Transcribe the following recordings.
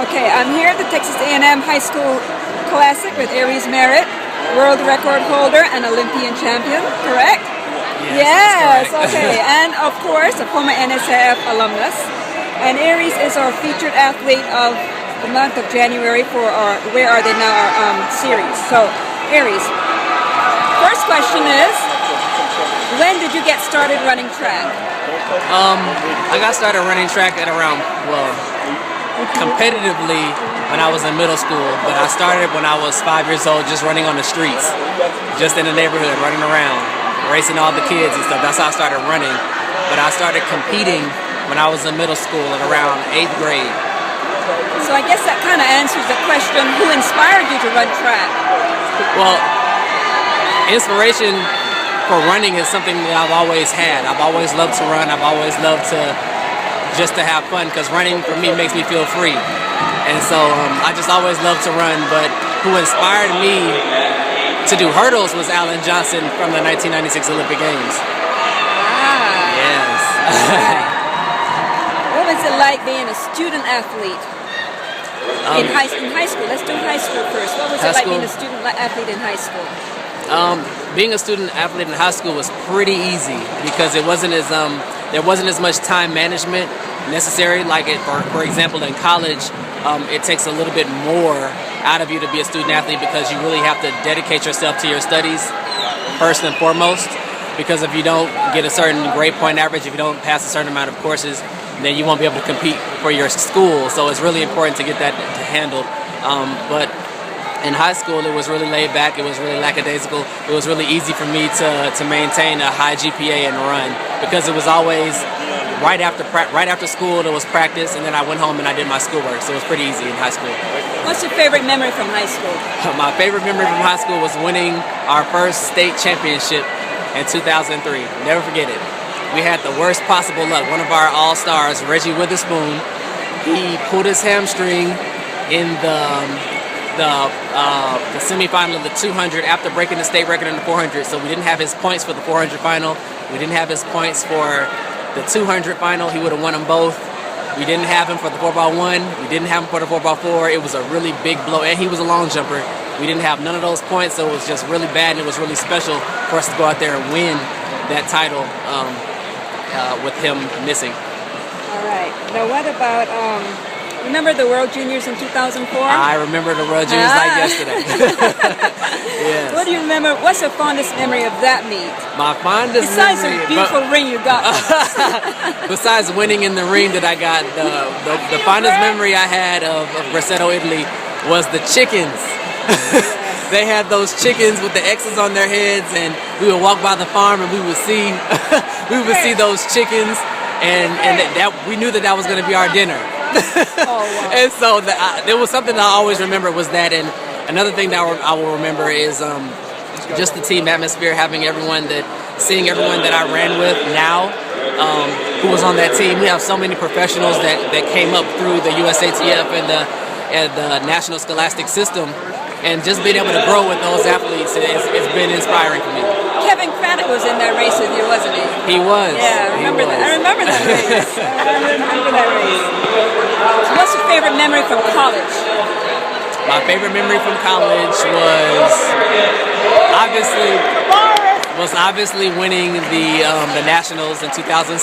Okay, I'm here at the Texas A&M High School Scholastic with Aries Merritt, world record holder and Olympian champion, correct? Yes, correct. Okay. And of course, a former NSAF alumnus. And Aries is our featured athlete of the month of January for our Where Are They Now series. So, Aries, first question is, when did you get started running track? I got started running track at around, competitively when I was in middle school, but I started when I was 5 years old, just running on the streets, just in the neighborhood, running around, racing all the kids and stuff. That's how I started running. But I started competing when I was in middle school at around 8th grade. So I guess that kind of answers the question, who inspired you to run track? Well, inspiration for running is something that I've always had. I've always loved to run. I've always loved to have fun, because running for me makes me feel free. And so I just always loved to run. But who inspired me to do hurdles was Alan Johnson from the 1996 Olympic Games. Yes. What was it like being a student athlete in high school? Let's do high school first. What was it like being a student athlete in high school? Being a student athlete in high school was pretty easy, because it wasn't as there wasn't as much time management necessary. Like for example, in college, it takes a little bit more out of you to be a student athlete, because you really have to dedicate yourself to your studies first and foremost. Because if you don't get a certain grade point average, if you don't pass a certain amount of courses, then you won't be able to compete for your school. So it's really important to get that handled. But in high school, it was really laid back. It was really lackadaisical. It was really easy for me to maintain a high GPA and run, because it was always right after school. There was practice, and then I went home and I did my schoolwork. So it was pretty easy in high school. What's your favorite memory from high school? My favorite memory from high school was winning our first state championship in 2003. Never forget it. We had the worst possible luck. One of our all-stars, Reggie Witherspoon, he pulled his hamstring in the semifinal of the 200 after breaking the state record in the 400. So we didn't have his points for the 400 final. We didn't have his points for the 200 final. He would have won them both. We didn't have him for the 4x1. We didn't have him for the 4x4. It was a really big blow, and he was a long jumper. We didn't have none of those points, so it was just really bad, and it was really special for us to go out there and win that title with him missing. All right. Now, what about, remember the World Juniors in 2004? I remember the World Juniors like yesterday. Yes. What do you remember? What's your fondest memory of that meet? My fondest Besides memory... the beautiful ring you got. Besides winning in the ring that I got, the fondest memory I had of Grosseto, Italy was the chickens. They had those chickens with the X's on their heads, and we would walk by the farm and we would see those chickens, and that we knew that was going to be our dinner. Oh, wow. And so there was something that I always remember was that, and another thing that I will remember is just the team atmosphere, seeing everyone that I ran with now, who was on that team. We have so many professionals that came up through the USATF and the National Scholastic system, and just being able to grow with those athletes, it's been inspiring for me. Kevin Craddock was in that race with you, wasn't he? He was. Yeah, I remember that. I remember that race. I remember that race. So what's your favorite memory from college? My favorite memory from college was obviously winning the Nationals in 2006.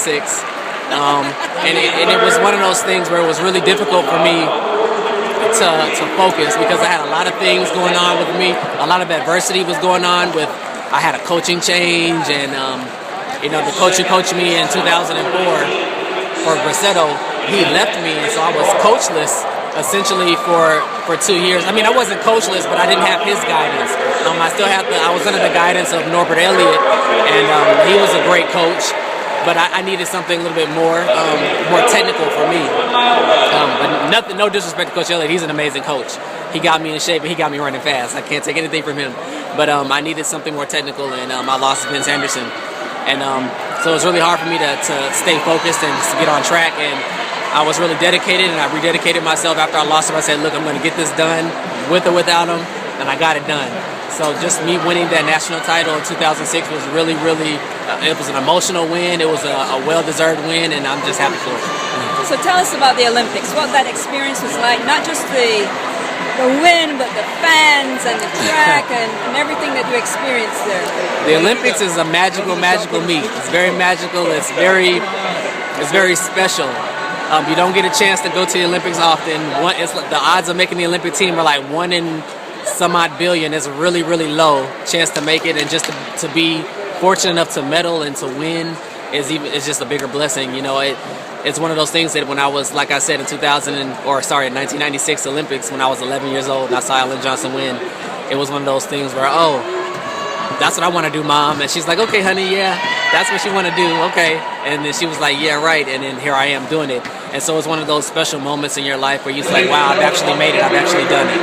And it was one of those things where it was really difficult for me to focus, because I had a lot of things going on with me. A lot of adversity was going on I had a coaching change, and the coach who coached me in 2004 for Grosseto, he left me, and so I was coachless essentially for 2 years. I mean, I wasn't coachless, but I didn't have his guidance. I was under the guidance of Norbert Elliott, and he was a great coach, but I needed something a little bit more technical for me. But no disrespect to Coach Elliott, he's an amazing coach. He got me in shape, and he got me running fast. I can't take anything from him. But I needed something more technical, and I lost Vince Anderson. And so it was really hard for me to stay focused and just to get on track. And I was really dedicated, and I rededicated myself after I lost him. I said, look, I'm going to get this done with or without him, and I got it done. So just me winning that national title in 2006 was really, it was an emotional win. It was a well-deserved win, and I'm just happy for it. So So tell us about the Olympics, what that experience was like, not just the win, but the fans and the track and everything that you experienced there. The Olympics is a magical meet. It's very magical. It's very special. You don't get a chance to go to the Olympics often. The odds of making the Olympic team are like 1 in some odd billion. It's really, really low chance to make it, and just to be fortunate enough to medal and to win is just a bigger blessing. You know, it's one of those things that when I was, like I said, in 1996 Olympics, when I was 11 years old and I saw Ellen Johnson win, it was one of those things where, oh, that's what I want to do, Mom. And she's like, okay, honey, yeah, that's what you want to do, okay. And then she was like, yeah, right. And then here I am doing it. And so it's one of those special moments in your life where you're like, wow, I've actually made it. I've actually done it.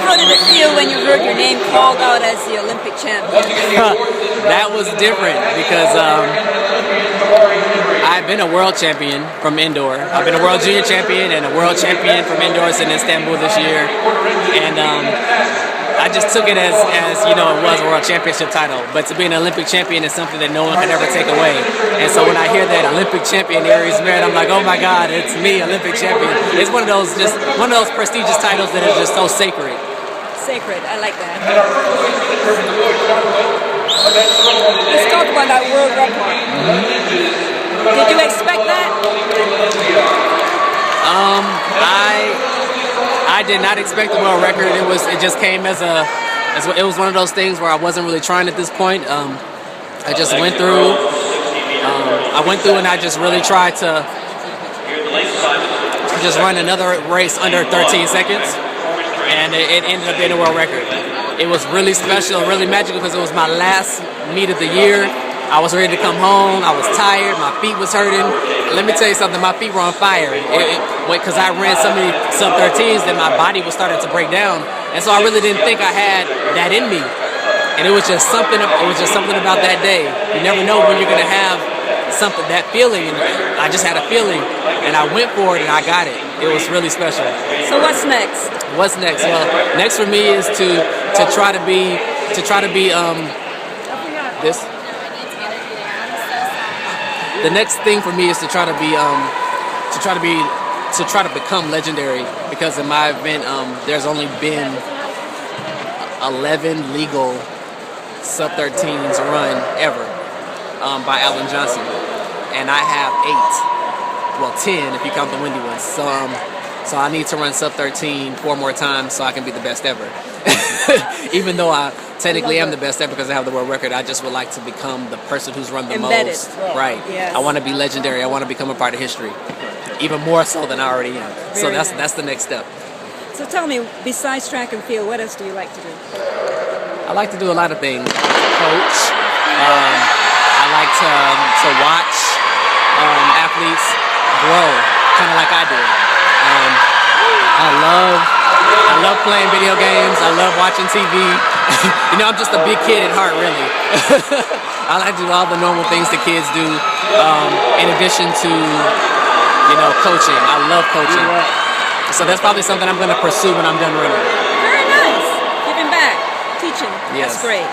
How did it feel when you heard your name called out as the Olympic champion? That was different because I've been a world champion from indoor. I've been a world junior champion and a world champion from indoors in Istanbul this year. And I just took it as you know, it was a world championship title. But to be an Olympic champion is something that no one can ever take away. And so when I hear that Olympic champion, Aries Merritt, I'm like, oh my God, it's me, Olympic champion. It's one of those prestigious titles that are just so sacred. Sacred, I like that. Let's talk about that world record. Did you expect that? I did not expect the world record. It just came it was one of those things where I wasn't really trying at this point. I just went through. And I just really tried to just run another race under 13 seconds, and it ended up being a world record. It was really special, really magical because it was my last meet of the year. I was ready to come home. I was tired. My feet was hurting. Let me tell you something. My feet were on fire. Because I ran so many sub-13s that my body was starting to break down. And so I really didn't think I had that in me. And it was just something about that day. You never know when you're going to have that feeling. And I just had a feeling. And I went for it and I got it. It was really special. So what's next? What's next? Well, next for me is to try to be this. The next thing for me is to try to become legendary, because in my event, there's only been 11 legal sub-13s run ever by Alan Johnson, and I have 10 if you count the windy ones. So I need to run sub-13 4 more times so I can be the best ever. Even though I technically am the best ever because I have the world record, I just would like to become the person who's run the embedded. most. Right. Yes. I want to be legendary. I want to become a part of history, even more so than I already am. So that's the next step. So tell me, besides track and field, what else do you like to do? I like to do a lot of things. Coach. I like to watch athletes grow, kind of like I did. I love playing video games. I love watching TV. You know, I'm just a big kid at heart, really. I like to do all the normal things that kids do, in addition to, you know, coaching. I love coaching. So that's probably something I'm going to pursue when I'm done running. Very nice. Giving back, teaching. Yes. That's great.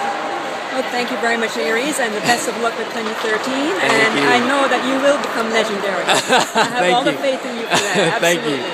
Well, thank you very much, Aries, and the best of luck with 2013. Thank and you. I know that you will become legendary. I have all the faith in you for that. Thank Absolutely. you.